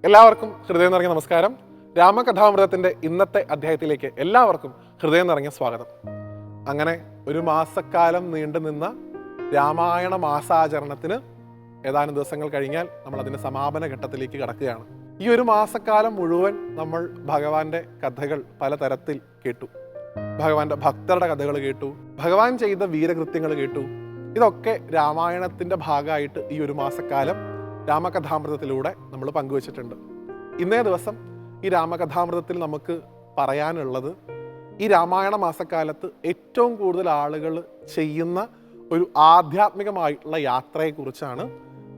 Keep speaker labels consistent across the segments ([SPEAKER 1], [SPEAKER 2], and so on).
[SPEAKER 1] എല്ലാവർക്കും ഹൃദയം നിറഞ്ഞ നമസ്കാരം. രാമകഥാമൃതത്തിൻ്റെ ഇന്നത്തെ അധ്യായത്തിലേക്ക് എല്ലാവർക്കും ഹൃദയം നിറഞ്ഞ സ്വാഗതം. അങ്ങനെ ഒരു മാസക്കാലം നീണ്ടു നിന്ന രാമായണ മാസാചരണത്തിന് ഏതാനും ദിവസങ്ങൾ കഴിഞ്ഞാൽ നമ്മൾ അതിൻ്റെ സമാപന ഘട്ടത്തിലേക്ക് കടക്കുകയാണ്. ഈ ഒരു മാസക്കാലം മുഴുവൻ നമ്മൾ ഭഗവാന്റെ കഥകൾ പലതരത്തിൽ കേട്ടു. ഭഗവാന്റെ ഭക്തരുടെ കഥകൾ കേട്ടു, ഭഗവാൻ ചെയ്ത വീരകൃത്യങ്ങൾ കേട്ടു. ഇതൊക്കെ രാമായണത്തിൻ്റെ ഭാഗമായിട്ട് ഈ ഒരു മാസക്കാലം രാമകഥാമൃതത്തിലൂടെ നമ്മൾ പങ്കുവച്ചിട്ടുണ്ട്. ഇന്നേ ദിവസം ഈ രാമകഥാമൃതത്തിൽ നമുക്ക് പറയാനുള്ളത് ഈ രാമായണ മാസക്കാലത്ത് ഏറ്റവും കൂടുതൽ ആളുകൾ ചെയ്യുന്ന ഒരു ആധ്യാത്മികമായിട്ടുള്ള യാത്രയെക്കുറിച്ചാണ്,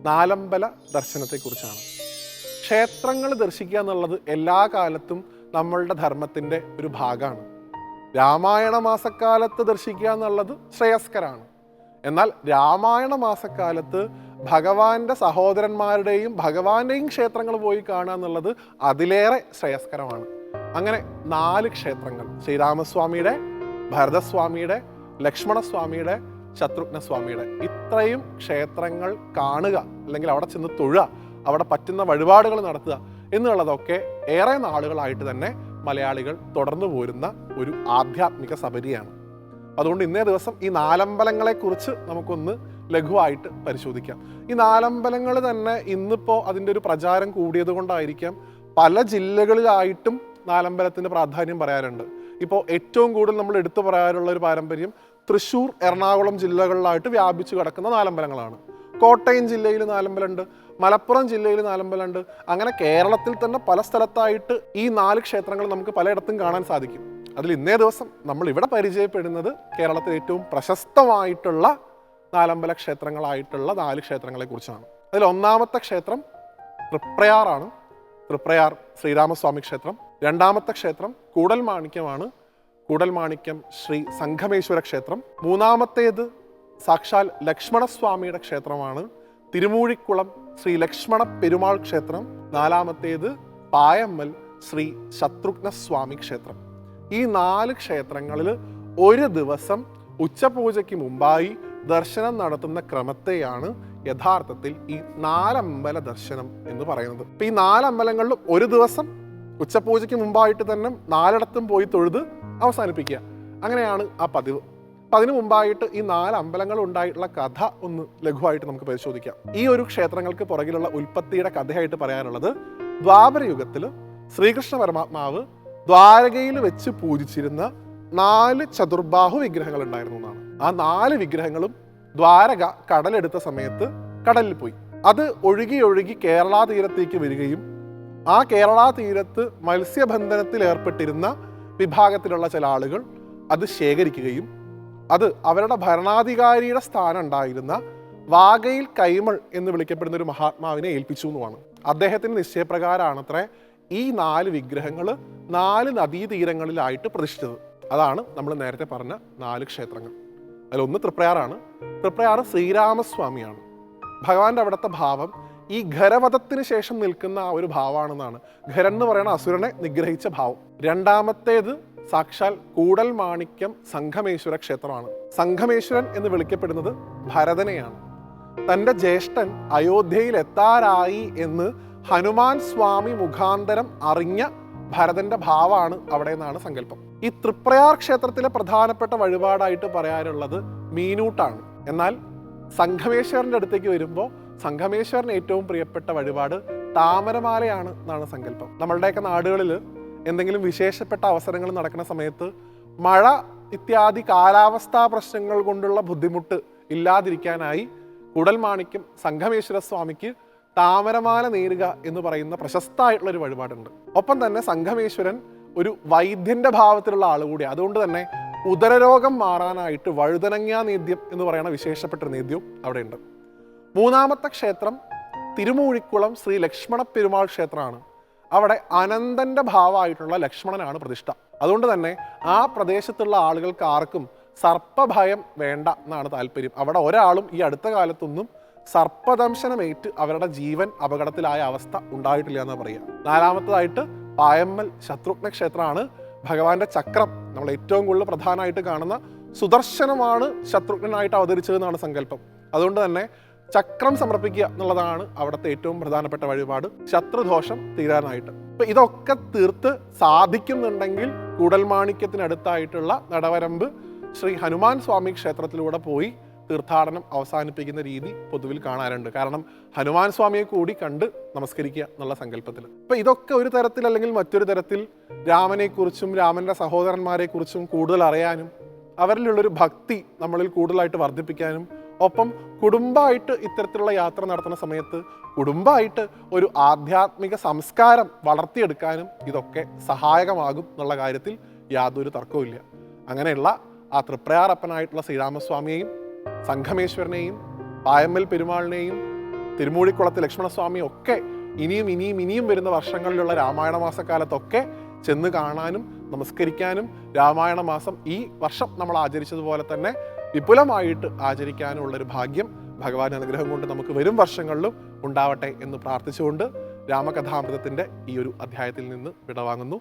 [SPEAKER 1] നാലമ്പല ദർശനത്തെക്കുറിച്ചാണ്. ക്ഷേത്രങ്ങൾ ദർശിക്കുക എന്നുള്ളത് എല്ലാ കാലത്തും നമ്മളുടെ ധർമ്മത്തിൻ്റെ ഒരു ഭാഗമാണ്. രാമായണ മാസക്കാലത്ത് ദർശിക്കുക എന്നുള്ളത് ശ്രേയസ്കരാണ്. എന്നാൽ രാമായണ മാസക്കാലത്ത് ഭഗവാന്റെ സഹോദരന്മാരുടെയും ഭഗവാന്റെയും ക്ഷേത്രങ്ങൾ പോയി കാണുക എന്നുള്ളത് അതിലേറെ ശ്രേയസ്കരമാണ്. അങ്ങനെ 4 ക്ഷേത്രങ്ങൾ, ശ്രീരാമസ്വാമിയുടെ, ഭരതസ്വാമിയുടെ, ലക്ഷ്മണസ്വാമിയുടെ, ശത്രുഘ്നസ്വാമിയുടെ, ഇത്രയും ക്ഷേത്രങ്ങൾ കാണുക, അല്ലെങ്കിൽ അവിടെ ചെന്ന് തൊഴുക, അവിടെ പറ്റുന്ന വഴിപാടുകൾ നടത്തുക എന്നുള്ളതൊക്കെ ഏറെ നാളുകളായിട്ട് തന്നെ മലയാളികൾ തുടർന്നു പോരുന്ന ഒരു ആധ്യാത്മിക സബരിയാണ്. അതുകൊണ്ട് ഇന്നേ ദിവസം ഈ 4 അമ്പലങ്ങളെക്കുറിച്ച് നമുക്കൊന്ന് ലഘുവായിട്ട് പരിശോധിക്കാം. ഈ 4 അമ്പലങ്ങൾ തന്നെ ഇന്നിപ്പോൾ അതിൻ്റെ ഒരു പ്രചാരം കൂടിയത് കൊണ്ടായിരിക്കാം പല ജില്ലകളിലായിട്ടും 4 അമ്പലത്തിൻ്റെ പ്രാധാന്യം പറയാറുണ്ട്. ഇപ്പോൾ ഏറ്റവും കൂടുതൽ നമ്മൾ എടുത്തു പറയാറുള്ള ഒരു പാരമ്പര്യം തൃശ്ശൂർ, എറണാകുളം ജില്ലകളിലായിട്ട് വ്യാപിച്ചു കിടക്കുന്ന 4 അമ്പലങ്ങളാണ്. കോട്ടയം ജില്ലയിൽ 4 അമ്പലമുണ്ട്, മലപ്പുറം ജില്ലയിൽ 4 അമ്പലമുണ്ട്. അങ്ങനെ കേരളത്തിൽ തന്നെ പല സ്ഥലത്തായിട്ട് ഈ 4 ക്ഷേത്രങ്ങൾ നമുക്ക് പലയിടത്തും കാണാൻ സാധിക്കും. അതിൽ ഇന്നേ ദിവസം നമ്മൾ ഇവിടെ പരിചയപ്പെടുന്നത് കേരളത്തിൽ ഏറ്റവും പ്രശസ്തമായിട്ടുള്ള 4 അമ്പല ക്ഷേത്രങ്ങളായിട്ടുള്ള 4 ക്ഷേത്രങ്ങളെ കുറിച്ചാണ്. അതിൽ ഒന്നാമത്തെ ക്ഷേത്രം തൃപ്രയാറാണ്. തൃപ്രയാർ ശ്രീരാമസ്വാമി ക്ഷേത്രം. രണ്ടാമത്തെ ക്ഷേത്രം കൂടൽമാണിക്യമാണ്. കൂടൽമാണിക്യം ശ്രീ സംഘമേശ്വര ക്ഷേത്രം. മൂന്നാമത്തേത് സാക്ഷാൽ ലക്ഷ്മണസ്വാമിയുടെ ക്ഷേത്രമാണ്, തിരുമൂഴിക്കുളം ശ്രീ ലക്ഷ്മണ പെരുമാൾ ക്ഷേത്രം. നാലാമത്തേത് പായമ്മൽ ശ്രീ ശത്രുഘ്നസ്വാമി ക്ഷേത്രം. ഈ 4 ക്ഷേത്രങ്ങളിൽ ഒരു ദിവസം ഉച്ചപൂജയ്ക്ക് മുമ്പായി ദർശനം നടത്തുന്ന ക്രമത്തെയാണ് യഥാർത്ഥത്തിൽ ഈ 4 അമ്പല ദർശനം എന്ന് പറയുന്നത്. ഇപ്പം ഈ 4 അമ്പലങ്ങളിലും ഒരു ദിവസം ഉച്ചപൂജയ്ക്ക് മുമ്പായിട്ട് തന്നെ 4 പോയി തൊഴുത് അവസാനിപ്പിക്കുക, അങ്ങനെയാണ് ആ പതിവ്. അപ്പം അതിനു മുമ്പായിട്ട് ഈ 4 അമ്പലങ്ങൾ ഉണ്ടായിട്ടുള്ള കഥ ഒന്ന് ലഘുവായിട്ട് നമുക്ക് പരിശോധിക്കാം. ഈ ഒരു ക്ഷേത്രങ്ങൾക്ക് പുറകിലുള്ള ഉൽപ്പത്തിയുടെ കഥയായിട്ട് പറയാനുള്ളത്, ദ്വാപരയുഗത്തിൽ ശ്രീകൃഷ്ണ പരമാത്മാവ് ദ്വാരകയിൽ വെച്ച് പൂജിച്ചിരുന്ന 4 ചതുർബാഹു വിഗ്രഹങ്ങൾ ഉണ്ടായിരുന്നു എന്നാണ്. ആ 4 വിഗ്രഹങ്ങളും ദ്വാരക കടലെടുത്ത സമയത്ത് കടലിൽ പോയി. അത് ഒഴുകി ഒഴുകി കേരള തീരത്തേക്ക് വരികയും ആ കേരള തീരത്ത് മത്സ്യബന്ധനത്തിൽ ഏർപ്പെട്ടിരുന്ന വിഭാഗത്തിലുള്ള ചില ആളുകൾ അത് ശേഖരിക്കുകയും അത് അവരുടെ ഭരണാധികാരിയുടെ സ്ഥാനം ഉണ്ടായിരുന്ന വാഗയിൽ കൈമൾ എന്ന് വിളിക്കപ്പെടുന്ന ഒരു മഹാത്മാവിനെ ഏൽപ്പിച്ചു എന്നുമാണ്. അദ്ദേഹത്തിന്റെ നിശ്ചയപ്രകാരമാണത്രേ ഈ 4 വിഗ്രഹങ്ങൾ 4 നദീതീരങ്ങളിലായിട്ട് പ്രതിഷ്ഠിച്ചത്. അതാണ് നമ്മൾ നേരത്തെ പറഞ്ഞ 4 ക്ഷേത്രങ്ങൾ. അതിലൊന്ന് തൃപ്രയാറാണ്. തൃപ്രയാർ ശ്രീരാമസ്വാമിയാണ്. ഭഗവാന്റെ അവിടുത്തെ ഭാവം ഈ ഖരവധത്തിന് ശേഷം നിൽക്കുന്ന ആ ഒരു ഭാവമാണെന്നാണ്. ഖരൻ എന്ന് പറയുന്ന അസുരനെ നിഗ്രഹിച്ച ഭാവം. രണ്ടാമത്തേത് സാക്ഷാൽ കൂടൽമാണിക്യം സംഘമേശ്വര ക്ഷേത്രമാണ്. സംഘമേശ്വരൻ എന്ന് വിളിക്കപ്പെടുന്നത് ഭരതനെയാണ്. തൻ്റെ ജ്യേഷ്ഠൻ അയോധ്യയിൽ എത്താറായി എന്ന് ഹനുമാൻ സ്വാമി മുഖാന്തരം അറിഞ്ഞ ഭരതന്റെ ഭാവമാണ് അവിടെ നിന്നാണ് സങ്കല്പം. ഈ തൃപ്രയാർ ക്ഷേത്രത്തിലെ പ്രധാനപ്പെട്ട വഴിപാടായിട്ട് പറയാനുള്ളത് മീനൂട്ടാണ്. എന്നാൽ സംഘമേശ്വരൻ്റെ അടുത്തേക്ക് വരുമ്പോൾ സംഘമേശ്വരന് ഏറ്റവും പ്രിയപ്പെട്ട വഴിപാട് താമരമാലയാണ് എന്നാണ് സങ്കല്പം. നമ്മളുടെയൊക്കെ നാടുകളിൽ എന്തെങ്കിലും വിശേഷപ്പെട്ട അവസരങ്ങൾ നടക്കുന്ന സമയത്ത് മഴ ഇത്യാദി കാലാവസ്ഥാ പ്രശ്നങ്ങൾ കൊണ്ടുള്ള ബുദ്ധിമുട്ട് ഇല്ലാതിരിക്കാനായി കൂടൽമാണിക്യം സംഘമേശ്വര സ്വാമിക്ക് താമരമാല നേരുക എന്ന് പറയുന്ന പ്രശസ്തമായിട്ടുള്ളൊരു വഴിപാടുണ്ട്. ഒപ്പം തന്നെ സംഘമേശ്വരൻ ഒരു വൈദ്യന്റെ ഭാവത്തിലുള്ള ആൾ കൂടി. അതുകൊണ്ട് തന്നെ ഉദരരോഗം മാറാനായിട്ട് വഴുതനങ്ങാ നേദ്യം എന്ന് പറയുന്ന വിശേഷപ്പെട്ട നേദ്യവും അവിടെയുണ്ട്. മൂന്നാമത്തെ ക്ഷേത്രം തിരുമൂഴിക്കുളം ശ്രീ ലക്ഷ്മണ പെരുമാൾ ക്ഷേത്രമാണ്. അവിടെ അനന്തന്റെ ഭാവമായിട്ടുള്ള ലക്ഷ്മണനാണ് പ്രതിഷ്ഠ. അതുകൊണ്ട് തന്നെ ആ പ്രദേശത്തുള്ള ആളുകൾക്ക് ആർക്കും സർപ്പഭയം വേണ്ട എന്നാണ് താല്പര്യം. അവിടെ ഒരാളും ഈ അടുത്ത കാലത്തൊന്നും സർപ്പദംശനമേറ്റ് അവരുടെ ജീവൻ അപകടത്തിലായ അവസ്ഥ ഉണ്ടായിട്ടില്ല എന്ന് പറയാം. നാലാമത്തതായിട്ട് പായമ്മൽ ശത്രുഘ്ന ക്ഷേത്രമാണ്. ഭഗവാന്റെ ചക്രം നമ്മൾ ഏറ്റവും കൂടുതൽ പ്രധാനമായിട്ട് കാണുന്ന സുദർശനമാണ് ശത്രുഘ്നായിട്ട് അവതരിച്ചതെന്നാണ് സങ്കല്പം. അതുകൊണ്ട് തന്നെ ചക്രം സമർപ്പിക്കുക എന്നുള്ളതാണ് അവിടുത്തെ ഏറ്റവും പ്രധാനപ്പെട്ട വഴിപാട്, ശത്രുദോഷം തീരാനായിട്ട്. അപ്പൊ ഇതൊക്കെ തീർത്ത് സാധിക്കുന്നുണ്ടെങ്കിൽ കൂടൽമാണിക്യത്തിനടുത്തായിട്ടുള്ള നടവരമ്പ് ശ്രീ ഹനുമാൻ സ്വാമി ക്ഷേത്രത്തിലൂടെ പോയി തീർത്ഥാടനം അവസാനിപ്പിക്കുന്ന രീതി പൊതുവിൽ കാണാറുണ്ട്. കാരണം ഹനുമാൻ സ്വാമിയെ കൂടി കണ്ട് നമസ്കരിക്കുക എന്നുള്ള സങ്കല്പത്തിൽ. അപ്പൊ ഇതൊക്കെ ഒരു തരത്തിൽ അല്ലെങ്കിൽ മറ്റൊരു തരത്തിൽ രാമനെക്കുറിച്ചും രാമന്റെ സഹോദരന്മാരെക്കുറിച്ചും കൂടുതൽ അറിയാനും അവരിലുള്ളൊരു ഭക്തി നമ്മളിൽ കൂടുതലായിട്ട് വർദ്ധിപ്പിക്കാനും, ഒപ്പം കുടുംബമായിട്ട് ഇത്തരത്തിലുള്ള യാത്ര നടത്തുന്ന സമയത്ത് കുടുംബമായിട്ട് ഒരു ആധ്യാത്മിക സംസ്കാരം വളർത്തിയെടുക്കാനും ഇതൊക്കെ സഹായകമാകും എന്നുള്ള കാര്യത്തിൽ യാതൊരു തർക്കവുമില്ല. അങ്ങനെയുള്ള ആ തൃപ്രയാറപ്പനായിട്ടുള്ള ശ്രീരാമസ്വാമിയെയും സംഘമേശ്വരനെയും പായമ്മൽ പെരുമാളിനെയും തിരുമൂഴിക്കുളത്ത് ലക്ഷ്മണസ്വാമിയും ഒക്കെ ഇനിയും വരുന്ന വർഷങ്ങളിലുള്ള രാമായണ മാസക്കാലത്തൊക്കെ ചെന്ന് കാണാനും നമസ്കരിക്കാനും രാമായണ മാസം ഈ വർഷം നമ്മൾ ആചരിച്ചതുപോലെ തന്നെ വിപുലമായിട്ട് ആചരിക്കാനുള്ളൊരു ഭാഗ്യം ഭഗവാന്റെ അനുഗ്രഹം കൊണ്ട് നമുക്ക് വരും വർഷങ്ങളിലും ഉണ്ടാവട്ടെ എന്ന് പ്രാർത്ഥിച്ചുകൊണ്ട് രാമകഥാമൃതത്തിന്റെ ഈ ഒരു അധ്യായത്തിൽ നിന്ന് വിടവാങ്ങുന്നു.